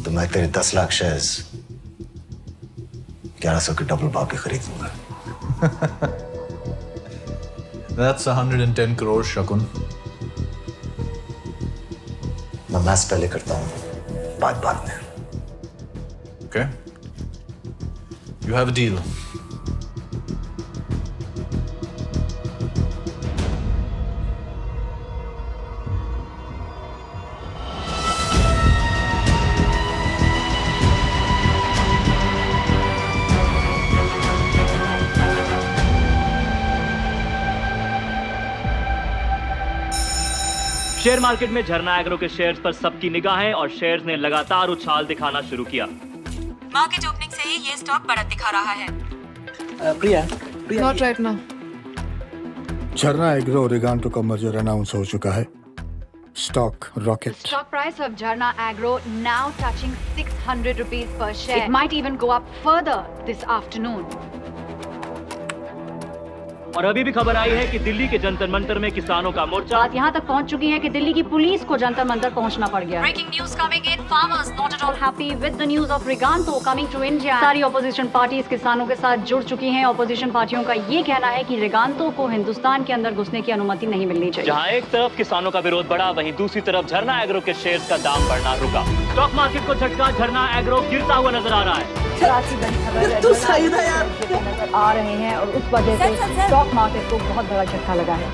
तो मैं तेरे 10 लाख शेयर्स 1100 के डबल भाव के खरीद लूंगा। That's 110 crores, Shakun. मैं मैथ्स पहले करता हूँ, बात बाद में। Okay. You have a deal. Share market में झरना एग्रो के शेयर्स पर सबकी निगाहें और शेयर्स ने लगातार उछाल दिखाना शुरू किया। मार्केट ओपनिंग से ही ये स्टॉक बढ़त दिखा रहा है। प्रिया Not right now. झरना एग्रो और रिगांटो का मर्जर अनाउंस हो चुका है। Stock rocket. Stock price of Jharna Agro now touching 600 rupees per share. It might even go up further this afternoon. और अभी भी खबर आई है कि दिल्ली के जंतर मंतर में किसानों का मोर्चा बात यहाँ तक पहुँच चुकी है कि दिल्ली की पुलिस को जंतर मंतर पहुँचना पड़ गया। Breaking news coming in, farmers not at all Happy with the news of Riganto coming to India. सारी ऑपोजिशन पार्टीज किसानों के साथ जुड़ चुकी हैं। ऑपोजिशन पार्टियों का ये कहना है कि रिगांतो को हिंदुस्तान के अंदर घुसने की अनुमति नहीं मिलनी चाहिए। जहां एक तरफ किसानों का विरोध बढ़ा, वहीं दूसरी तरफ झरना एग्रो के शेयर्स का दाम बढ़ना रुका। स्टॉक मार्केट को झटका, झरना एग्रो गिरता हुआ नजर आ रहा है। तू सही था यार। आ रहे हैं और उस वजह से स्टॉक मार्केट को बहुत बड़ा झटका लगा है।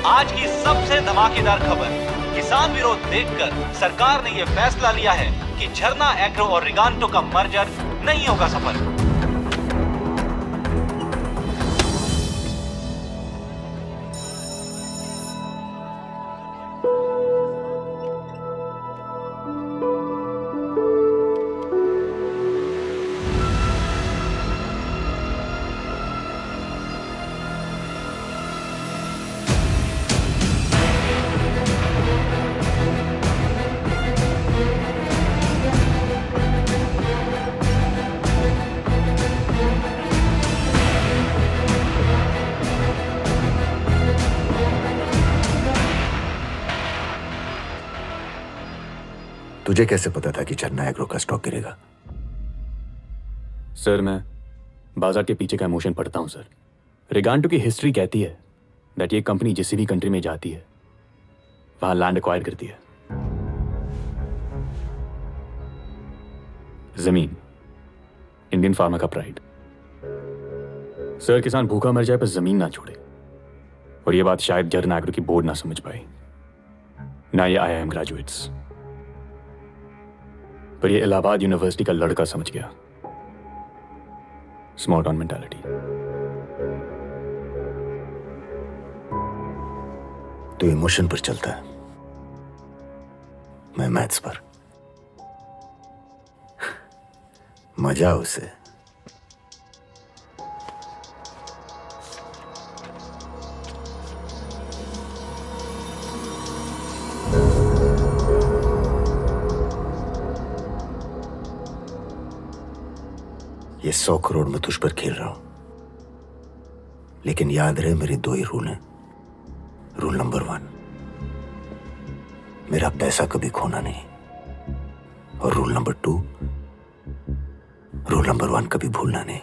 आज की सबसे धमाकेदार खबर, किसान विरोध देखकर सरकार ने यह फैसला लिया है कि झरना एग्रो और रिगांटो का मर्जर नहीं होगा सफल। तुझे कैसे पता था कि झरना एग्रो का स्टॉक गिरेगा? सर, मैं बाजार के पीछे का इमोशन पढ़ता हूं सर। रिगांटो की हिस्ट्री कहती है दैट ये कंपनी जिस भी कंट्री में जाती है वहां लैंड एक्वायर करती है। जमीन इंडियन फार्मर का प्राइड। सर, किसान भूखा मर जाए पर जमीन ना छोड़े, और ये बात शायद झरना एग्रो की बोर्ड ना समझ पाई, ना ये IIM ग्रेजुएट्स, पर ये इलाहाबाद यूनिवर्सिटी का लड़का समझ गया। Small town mentality. तू इमोशन पर चलता है, मैं मैथ्स पर। मजा उसे। ये 100 करोड़ में तुझ पर खेल रहा हूं, लेकिन याद रहे मेरे 2 ही रूल हैं। रूल नंबर 1, मेरा पैसा कभी खोना नहीं, और रूल नंबर 2, रूल नंबर 1 कभी भूलना नहीं।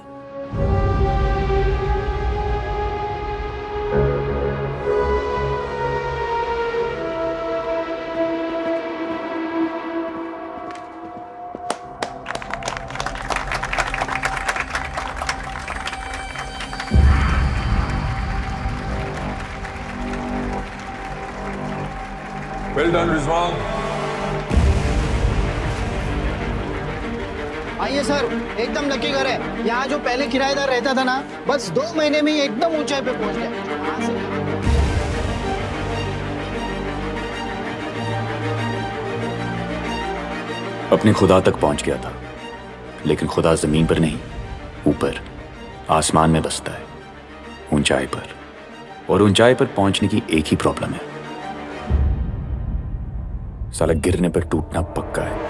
Well done, Rizwan. आइए सर, एकदम लकी घर है। यहाँ जो पहले किराएदार रहता था ना, बस 2 महीने में ही एकदम ऊंचाई पे पहुंच गया। अपने खुदा तक पहुंच गया था, लेकिन खुदा जमीन पर नहीं, ऊपर आसमान में बसता है, ऊंचाई पर। और ऊंचाई पर पहुंचने की एक ही प्रॉब्लम है, साला गिरने पर टूटना पक्का है।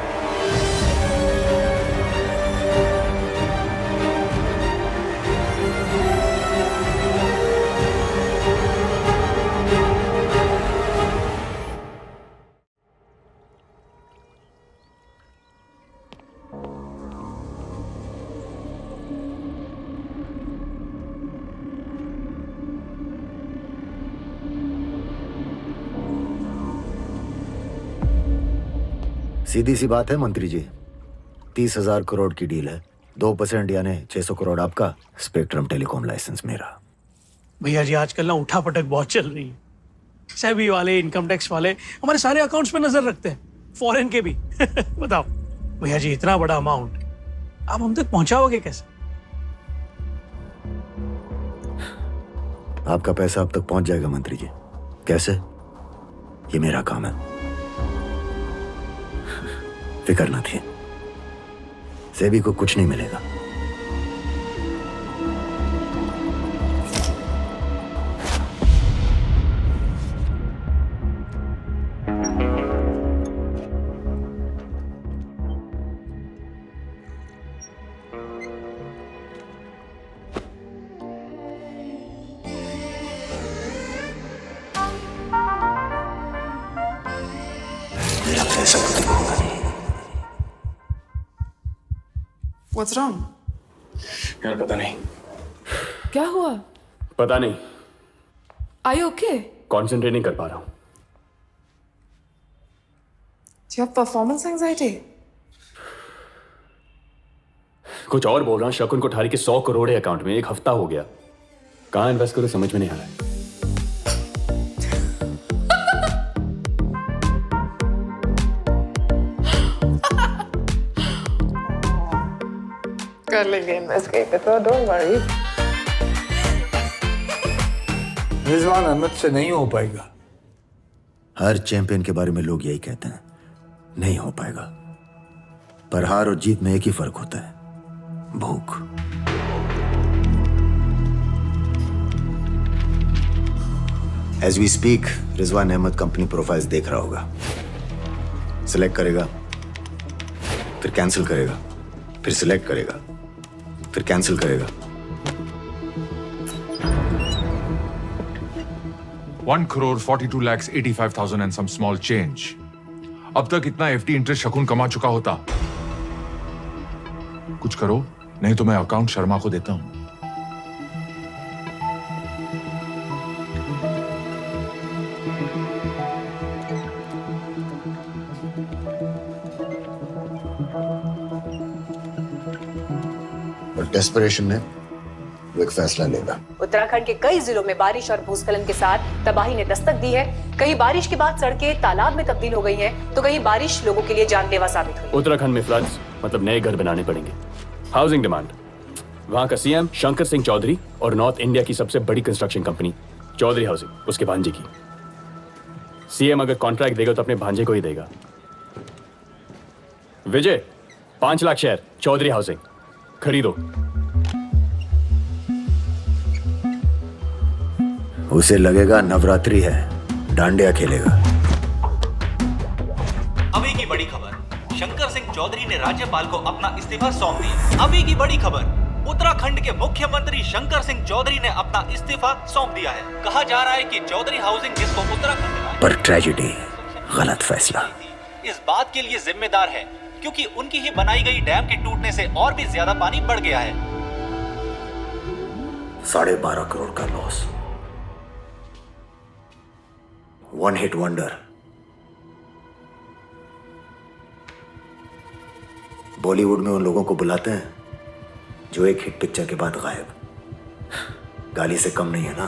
सीधी सी बात है मंत्री जी, 30,000 करोड़ की डील है। 2% यानी 600 करोड़ आपका, स्पेक्ट्रम टेलीकॉम लाइसेंस मेरा। भैया जी आजकल ना उठा पटक बहुत चल रही है। सेबी वाले, इनकम टैक्स वाले हमारे सारे अकाउंट्स पे नजर रखते हैं, फॉरेन के भी। बताओ भैया जी, इतना बड़ा अमाउंट आप हम तक पहुंचाओगे कैसे? आपका पैसा अब तक पहुंच जाएगा मंत्री जी। कैसे? ये मेरा काम है, फिक्र ना थी। सेबी को कुछ नहीं मिलेगा। मेरा पैसा कभी होगा नहीं। What's wrong? यार पता नहीं। क्या हुआ? पता नहीं, Are you okay? कॉन्सेंट्रेट नहीं कर पा रहा हूँ। Do you have performance anxiety? कुछ और बोल रहा हूँ। शकुन कोठारी के 100 करोड़ है अकाउंट में, 1 हफ्ता हो गया। कहाँ इन्वेस्ट करूँ समझ में नहीं आ रहा है। कर लेंगे इन्वेस्ट कहीं पे, तो डोंट वरी। रिजवान अहमद से नहीं हो पाएगा। हर चैंपियन के बारे में लोग यही कहते हैं, नहीं हो पाएगा। पर हार और जीत में एक ही फर्क होता है, भूख। As we speak Rizwan Ahmed company profiles देख रहा होगा। सिलेक्ट करेगा, फिर कैंसिल करेगा, फिर सिलेक्ट करेगा, फिर कैंसिल करेगा। 1,42,85,000 and some small change. अब तक इतना एफडी इंटरेस्ट शकुन कमा चुका होता। कुछ करो, नहीं तो मैं अकाउंट शर्मा को देता हूं। और डेस्परेशन में वो एक फैसला लेगा। उत्तराखंड के कई जिलों में बारिश और भूस्खलन के साथ तबाही ने दस्तक दी है। कहीं बारिश के बाद सड़कें तालाब में तब्दील हो गई हैं, तो कहीं बारिश लोगों के लिए जानलेवा साबित हुई। उत्तराखंड में फ्लड्स मतलब नए घर बनाने पड़ेंगे। हाउसिंग डिमांड, वहां का सीएम शंकर सिंह चौधरी और नॉर्थ इंडिया की सबसे बड़ी कंस्ट्रक्शन कंपनी चौधरी हाउसिंग, उसके भांजे की। सीएम अगर कॉन्ट्रैक्ट देगा तो अपने भांजे को ही देगा। विजय, 5 लाख शेयर चौधरी हाउसिंग खरीदो। उसे लगेगा नवरात्रि है, डांडिया खेलेगा। अभी की बड़ी खबर, शंकर सिंह चौधरी ने राज्यपाल को अपना इस्तीफा सौंप दिया। अभी की बड़ी खबर, उत्तराखंड के मुख्यमंत्री शंकर सिंह चौधरी ने अपना इस्तीफा सौंप दिया है। कहा जा रहा है कि चौधरी हाउसिंग जिसको उत्तराखंड पर ट्रेजेडी, गलत फैसला, इस बात के लिए जिम्मेदार है क्योंकि उनकी ही बनाई गई डैम के टूटने से और भी ज्यादा पानी बढ़ गया है। 12.5 करोड़ का loss, one hit wonder. Bollywood में उन लोगों को बुलाते हैं जो एक हिट पिक्चर के बाद गायब। गाली से कम नहीं है ना।